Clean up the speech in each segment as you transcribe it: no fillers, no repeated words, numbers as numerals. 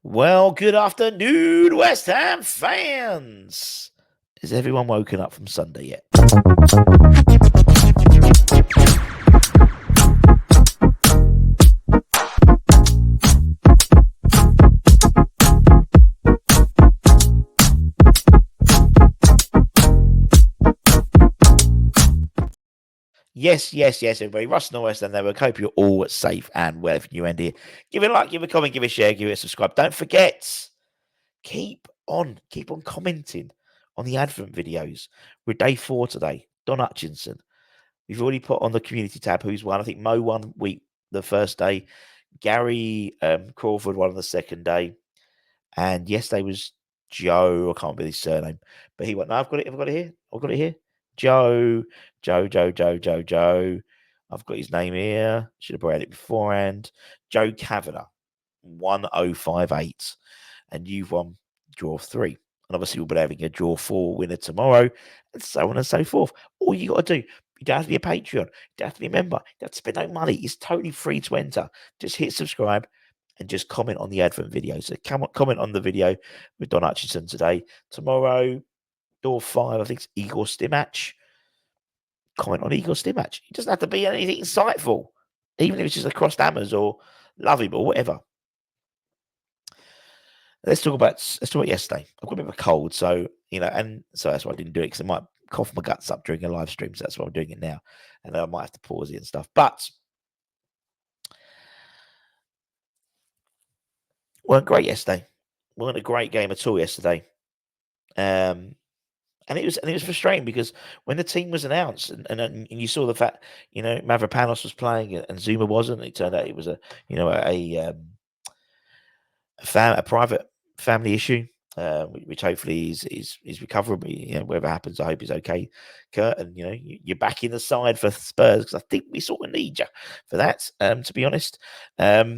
Well, good afternoon, West Ham fans. Is everyone woken up from Sunday yet? Yes, everybody. Russ and West Ham there. We hope you're all safe and well if you end here. Give it a like, give it a comment, give it a share, give it a subscribe. Don't forget, keep on commenting on the advent videos. We're day 4 today. Don Hutchinson. We've already put on the community tab who's won. I think Mo won the first day. Gary Crawford won on the second day. And yesterday was Joe. I can't remember his surname, but he went, no, I've got it. I've got it here. I've got it here. Joe. I've got his name here. Should have read it beforehand. Joe Kavanagh, 1058. And you've won draw 3. And obviously, we'll be having a draw 4 winner tomorrow, and so on and so forth. All you got to do, you don't have to be a Patreon. You don't have to be a member. You don't have to spend no money. It's totally free to enter. Just hit subscribe and just comment on the advent video. So comment on the video with Don Hutchinson today. Tomorrow, door 5, I think it's Igor Stimac. Comment on Igor Stimac. It doesn't have to be anything insightful, even if it's just a crossed hammers or love him or whatever. Let's talk about yesterday. I've got a bit of a cold, so and so that's why I didn't do it, because I might cough my guts up during a live stream. So that's why I'm doing it now, and I might have to pause it and stuff. But weren't great yesterday. Weren't a great game at all yesterday. And it was frustrating because when the team was announced and you saw the fact, Mavropanos was playing and Zuma wasn't, it turned out it was a private family issue, which hopefully is recoverable. Whatever happens, I hope he's okay, Kurt. And you're back in the side for Spurs, because I think we sort of need you for that. To be honest, I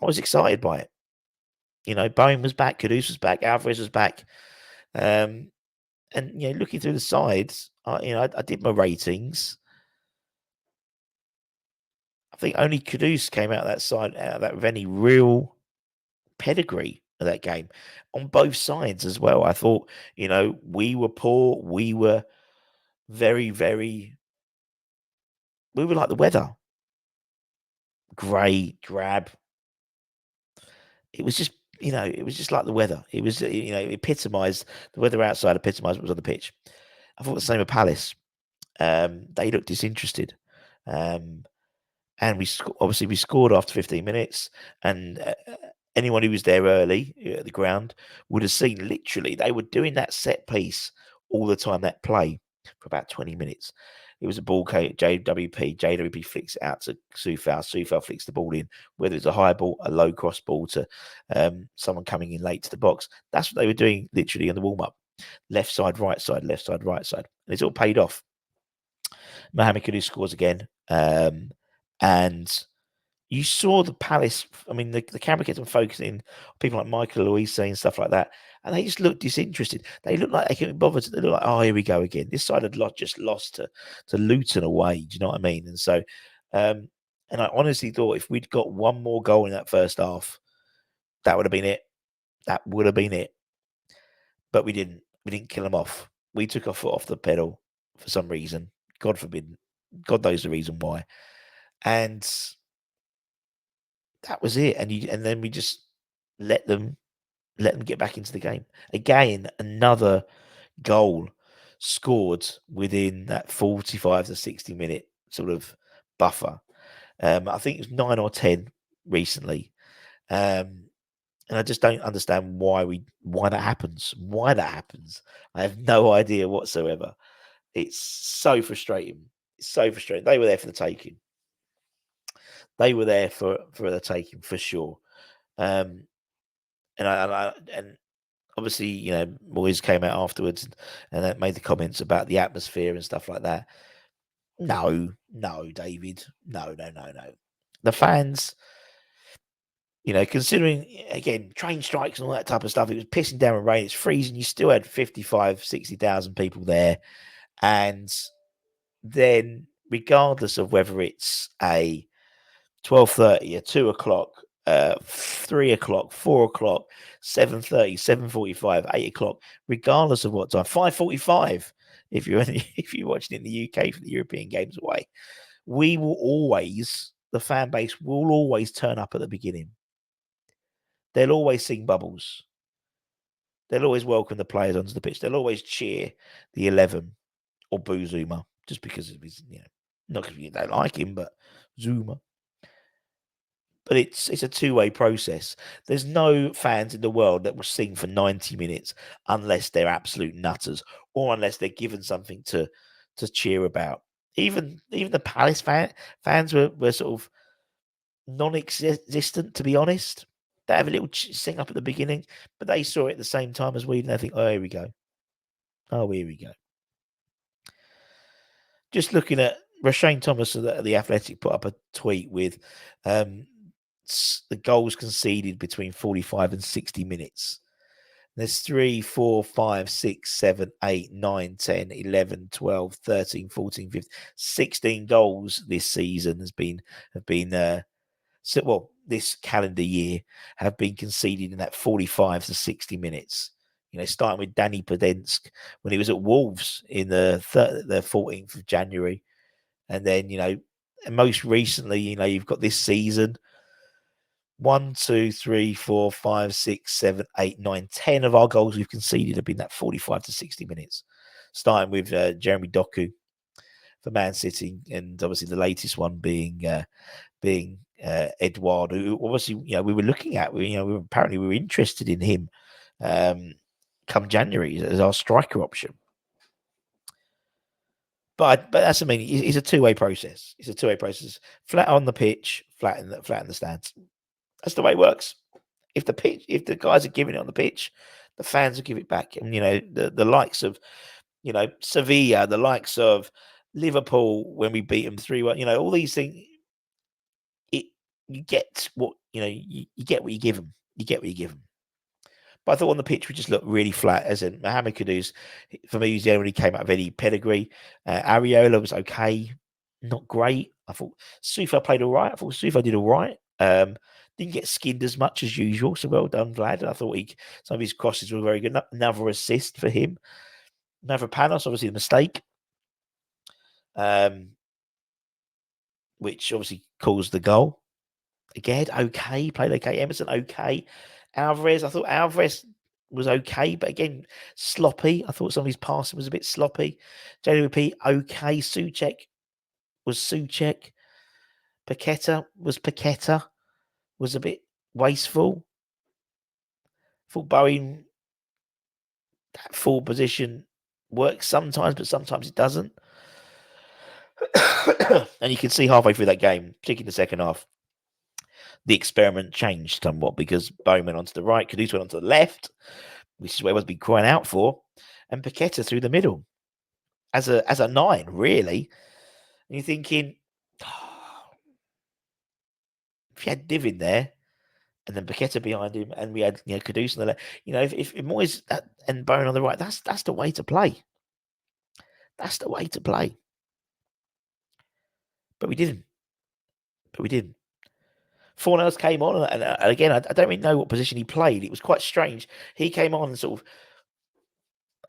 was excited by it. Bowen was back, Kudus was back, Alvarez was back. And looking through the sides, I did my ratings. I think only Kudus came out of that side, with any real pedigree of that game on both sides as well. I thought, we were poor. We were very, very. We were like the weather, grey, drab. It was just, like the weather. It was, epitomised the weather outside. Epitomised what was on the pitch. I thought the same with Palace. They looked disinterested. And we scored after 15 minutes, and anyone who was there early at the ground would have seen, literally, they were doing that set piece all the time, that play, for about 20 minutes. It was a ball, JWP flicks it out to Soufal flicks the ball in, whether it's a high ball, a low cross ball to someone coming in late to the box. That's what they were doing, literally, in the warm-up. Left side, right side, left side, right side. And it's all paid off. Mohamed Kudus scores again. And you saw the Palace. I mean, the camera kept on focusing on people like Michael Louise saying stuff like that, and they just looked disinterested. They looked like they couldn't be bothered. They looked like, oh, here we go again. This side had just lost to Luton away. Do you know what I mean? And so, and I honestly thought if we'd got one more goal in that first half, that would have been it. That would have been it. But we didn't. We didn't kill them off. We took our foot off the pedal for some reason. God forbid. God knows the reason why. And that was it. And then we just let them get back into the game. Again, another goal scored within that 45 to 60 minute sort of buffer. I think it was 9 or 10 recently. And I just don't understand why that happens. Why that happens. I have no idea whatsoever. It's so frustrating. It's so frustrating. They were there for the taking. They were there for the taking, for sure. And obviously, Moyes came out afterwards and made the comments about the atmosphere and stuff like that. No, David. No. The fans, considering, again, train strikes and all that type of stuff, it was pissing down with rain, it's freezing, you still had 55, 60,000 people there. And then, regardless of whether it's a 12:30, a 2 o'clock, 3 o'clock, 4 o'clock, 7:30, 7:45, 8 o'clock, regardless of what time. 5:45 if you're if you're watching it in the UK for the European Games away. We will always, the fan base will always turn up at the beginning. They'll always sing Bubbles. They'll always welcome the players onto the pitch. They'll always cheer the 11 or boo Zuma just because of his, not because you don't like him, but Zuma. But it's a two-way process. There's no fans in the world that will sing for 90 minutes unless they're absolute nutters or unless they're given something to cheer about. Even the Palace fans were sort of non-existent, to be honest. They have a little sing up at the beginning, but they saw it at the same time as we, and they think, oh, here we go. Oh, here we go. Just looking at Rashane Thomas of the Athletic put up a tweet with the goals conceded between 45 and 60 minutes. There's 3, 4, 5, 6, 7, 8, 9, 10, 11, 12, 13, 14, 15, 16 goals this season this calendar year have been conceded in that 45 to 60 minutes. Starting with Danny Podence when he was at Wolves in the 14th of January. And then, and most recently, you've got this season, 1, 2, 3, 4, 5, 6, 7, 8, 9, 10 of our goals we've conceded have been that 45 to 60 minutes. Starting with Jeremy Doku for Man City, and obviously the latest one being Edouard, who obviously we were looking at. We were interested in him come January as our striker option. But that's it's a two-way process. It's a two-way process. Flat on the pitch, flat in the stands. That's the way it works. If the guys are giving it on the pitch, the fans will give it back. And the likes of Sevilla, the likes of Liverpool when we beat them 3-1, all these things. You get what you get what you give them. You get what you give them. But I thought on the pitch we just looked really flat. As in Mohamed Kudus, for me, he's the only came out of any pedigree. Areola was okay, not great. I thought Sufa played all right. I thought Sufa did all right. Didn't get skinned as much as usual, so well done, Vlad. I thought some of his crosses were very good. Another assist for him. Panos, obviously, the mistake, which obviously caused the goal. Again, okay, played okay. Emerson, okay. Alvarez, I thought Alvarez was okay, but again, sloppy. I thought some of his passing was a bit sloppy. JWP, okay. Souček was Souček. Paqueta was a bit wasteful. Thought Bowen, that full position works sometimes, but sometimes it doesn't. And you can see halfway through that game, particularly in the second half, the experiment changed somewhat because Bowen went onto the right, Kudus went onto the left, which is where everyone's been crying out for, and Paqueta through the middle as a 9, really. And you're thinking, if you had Div in there, and then Paqueta behind him, and we had Kudus on the left, if Moyes and Bowen on the right, that's the way to play. That's the way to play. But we didn't. Fornals came on, and again, I don't really know what position he played. It was quite strange. He came on and sort of,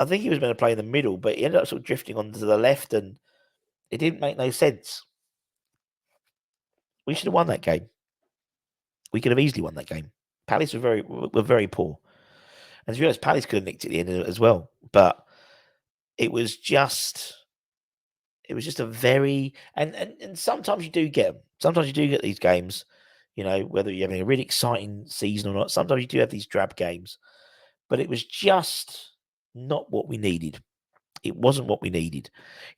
I think he was going to play in the middle, but he ended up sort of drifting onto the left, and it didn't make no sense. We should have won that game. We could have easily won that game. Palace were very poor, and to be honest, Palace could have nicked it at the end of it as well. But it was just a very and sometimes you do get them. Sometimes you do get these games. Whether you're having a really exciting season or not, sometimes you do have these drab games. But it was just not what we needed. It wasn't what we needed.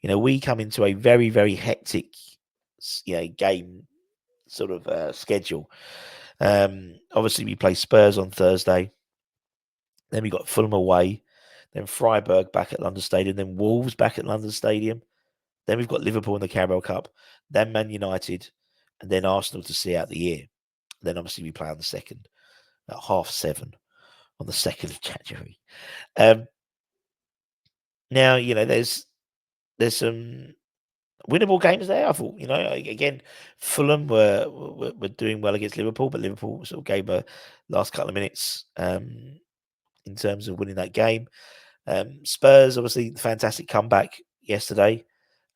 We come into a very, very hectic, game sort of schedule. Obviously, we play Spurs on Thursday. Then we got Fulham away. Then Freiburg back at London Stadium. Then Wolves back at London Stadium. Then we've got Liverpool in the Carabao Cup. Then Man United. And then Arsenal to see out the year. Then obviously we play on the 2nd at 7:30 on the 2nd of January. Now, there's some winnable games there. I thought, again, Fulham were doing well against Liverpool, but Liverpool sort of gave a last couple of minutes in terms of winning that game. Spurs, obviously, fantastic comeback yesterday.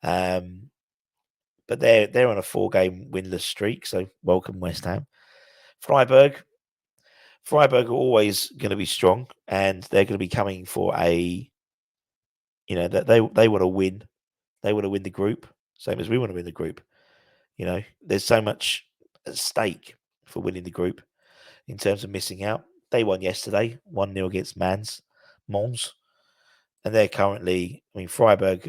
But they're on a 4-game winless streak, so welcome West Ham. Freiburg are always going to be strong, and they're going to be coming for that they want to win. They want to win the group, same as we want to win the group. There's so much at stake for winning the group in terms of missing out. They won yesterday, 1-0 against Mons. And they're currently, Freiburg,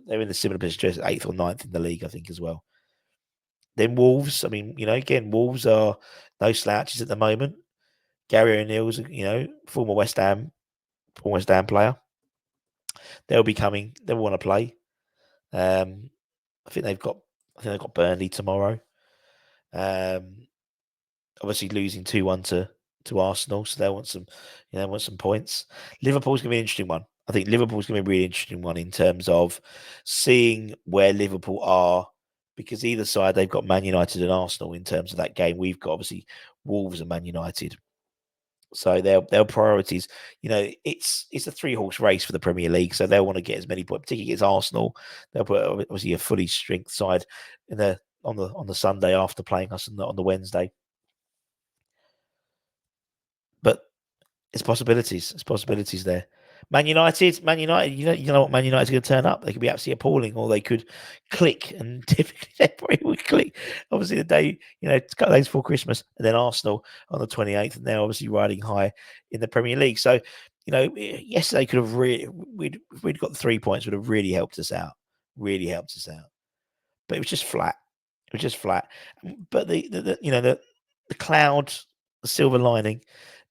they're in a similar position, 8th or 9th in the league, I think, as well. Then Wolves, again, Wolves are no slouches at the moment. Gary O'Neill's, former West Ham player. They'll want to play. I think they've got Burnley tomorrow. Obviously losing 2-1 to Arsenal, so they want some points. Liverpool's going to be an interesting one. I think Liverpool's going to be a really interesting one in terms of seeing where Liverpool are, because either side they've got Man United and Arsenal in terms of that game. We've got obviously Wolves and Man United. So their priorities, it's a 3-horse race for the Premier League. So they'll want to get as many points, particularly against Arsenal. They'll put obviously a fully strength side on the Sunday after playing us on the Wednesday. But it's possibilities. It's possibilities there. Man United, you know what Man United's going to turn up. They could be absolutely appalling, or they could click, and typically they probably would click. Obviously, the day, a couple of days before Christmas, and then Arsenal on the 28th, and they're obviously riding high in the Premier League. So, yesterday could have if we'd got the 3 points, would have really helped us out. Really helped us out. But it was just flat. But the cloud, the silver lining,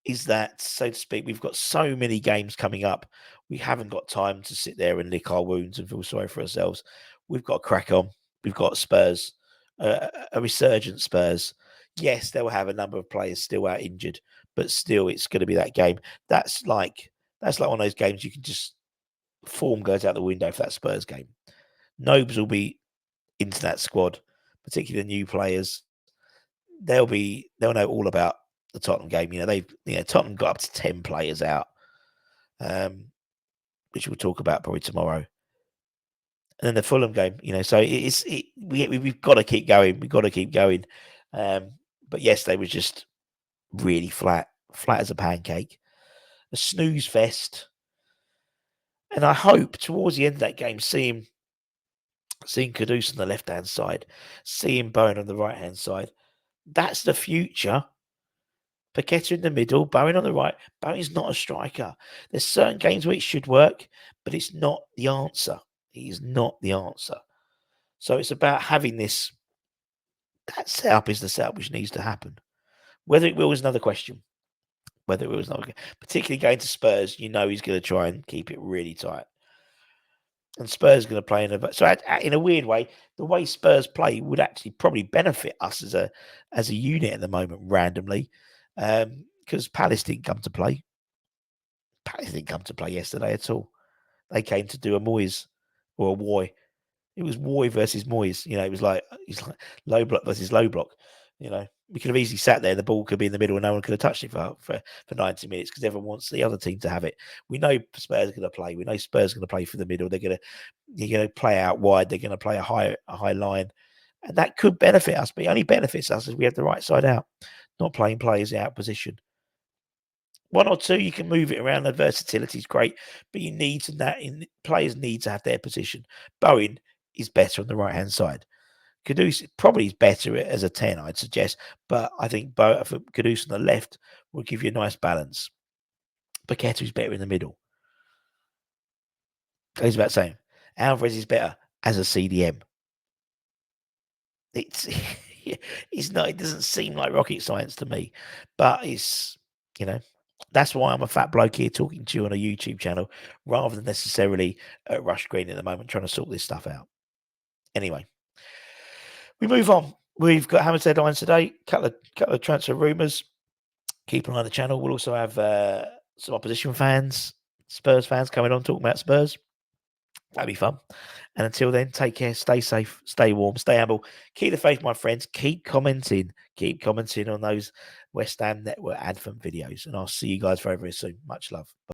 is that, so to speak, we've got so many games coming up. We haven't got time to sit there and lick our wounds and feel sorry for ourselves. We've got to crack on. We've got Spurs, a resurgent Spurs. Yes, they'll have a number of players still out injured, but still, it's going to be that game. That's like one of those games you can just, form goes out the window for that Spurs game. Nobes will be into that squad, particularly the new players. They'll know all about the Tottenham game. Tottenham got up to 10 players out, which we'll talk about probably tomorrow. And then the Fulham game, so we've got to keep going. We've got to keep going. But yesterday was just really flat as a pancake, a snooze fest. And I hope towards the end of that game, seeing Kudus on the left-hand side, seeing Bowen on the right-hand side, that's the future. Paqueta in the middle, Bowen on the right. Bowen's not a striker. There's certain games where it should work, but it's not the answer. He is not the answer. So it's about having this. That setup is the setup which needs to happen. Whether it will is another question. Particularly going to Spurs, he's going to try and keep it really tight. And Spurs are going to play in a weird way. The way Spurs play would actually probably benefit us as a unit at the moment, randomly, because Palace didn't come to play. Palace didn't come to play yesterday at all. They came to do a Moyes or a Woy. It was Woy versus Moyes. It was like low block versus low block. We could have easily sat there. The ball could be in the middle, and no one could have touched it for 90 minutes because everyone wants the other team to have it. We know Spurs are going to play. We know Spurs are going to play for the middle. They're going to play out wide. They're going to play a high line, and that could benefit us. But it only benefits us as we have the right side out, not playing players out of position. One or two, you can move it around. The versatility is great, but you need players need to have their position. Bowen is better on the right hand side. Kudus probably is better as a 10, I'd suggest, but I think Kudus on the left will give you a nice balance. Paqueta is better in the middle. Goes without saying. Alvarez is better as a CDM. It's not. It doesn't seem like rocket science to me, but it's that's why I'm a fat bloke here talking to you on a YouTube channel rather than necessarily at Rush Green at the moment trying to sort this stuff out. Anyway, we move on. We've got Hammer's headlines today. Couple of transfer rumours. Keep an eye on the channel. We'll also have some opposition fans, Spurs fans coming on talking about Spurs. That'd be fun. And until then, take care, stay safe, stay warm, stay humble. Keep the faith, my friends. Keep commenting. Keep commenting on those West Ham Network advent videos. And I'll see you guys very, very soon. Much love.